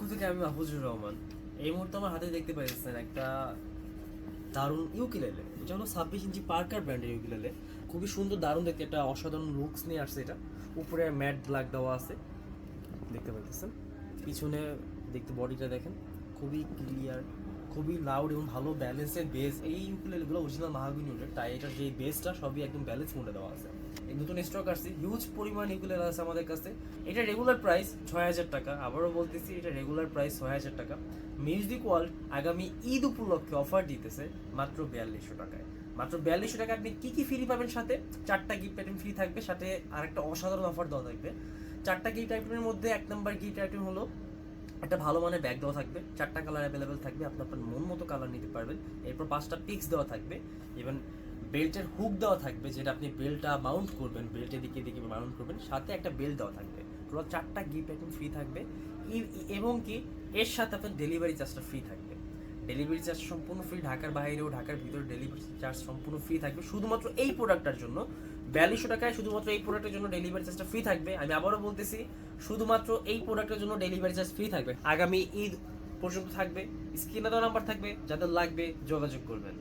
থেকে আমি মাহফুজুর রহমান। এই মুহূর্তে আমার হাতে দেখতে পাচ্ছেন একটা দারুণ ইউকেলেলে। এটা হলো 26 ইঞ্চি পার্কার ব্র্যান্ডের ইউকেলেলে। খুবই সুন্দর, দারুণ দেখতে, একটা অসাধারণ লুকস নিয়ে আসছে এটা। উপরে ম্যাট ব্ল্যাক দেওয়া আছে, দেখতে পাচ্ছেন। পিছনে দেখতে বডিটা দেখেন, খুবই ক্লিয়ার, খুবই লাউড এবং ভালো ব্যালেন্সের বেস। এই ইউকেলেলেগুলো অরিজিনাল মাহাগনি উডের, তাই এটার যে বেসটা সবই একদম ব্যালেন্স মোডে দেওয়া আছে। এই নতুন স্টক আসছে, হিউজ পরিমাণ ইউকেলেলে আছে আমাদের কাছে। এটা রেগুলার প্রাইস 6,000 টাকা। আবারও বলতেছি, এটা রেগুলার প্রাইস 6,000 টাকা। মিউজিক ওয়ার্ল্ড আগামী ঈদ উপলক্ষে অফার দিতেছে মাত্র 4200 টাকায়। মাত্র 4200 টাকা আপনি কি কি ফ্রি পাবেন? সাথে 4টা গিফট আইটেম ফ্রি থাকবে, সাথে আরেকটা অসাধারণ অফার দেওয়া থাকবে। 4টা গিফট আইটেমের মধ্যে 1 নম্বর গিফট আইটেম হলো একটা ভালো মানের ব্যাগ দেওয়া থাকবে। 4টা কালার অ্যাভেলেবেল থাকবে, আপনি আপনার মন মতো কালার নিতে পারবেন। এরপর 5টা পিক্স দেওয়া থাকবে, ইভেন বেল্টের হুক দেওয়া থাকবে, যেটা আপনি বেল্টটা মাউন্ট করবেন, বেল্টের দিকে দিকে মাউন্ট করবেন। সাথে একটা বেল্ট দেওয়া থাকবে। টোটাল 4টা গিফট আইটেম ফ্রি থাকবে। এবং কি এর সাথে আপনার ডেলিভারি চার্জটা ফ্রি থাকবে। ডেলিভারি চার্জ সম্পূর্ণ ফ্রি, ঢাকার বাইরেও ঢাকার ভিতরে ডেলিভারি চার্জ সম্পূর্ণ ফ্রি থাকবে। শুধুমাত্র এই প্রোডাক্টটার জন্য 4200 টাকায় শুধুমাত্র এই প্রোডাক্টের জন্য ডেলিভারি চার্জটা ফ্রি থাকবে। আমি আবারও বলতেছি, শুধুমাত্র এই প্রোডাক্টের জন্য ডেলিভারি চার্জ ফ্রি থাকবে। আগামী ঈদ পর্যন্ত থাকবে। স্ক্রিনে দেওয়া নাম্বার থাকবে, যাদের লাগবে যোগাযোগ করবেন।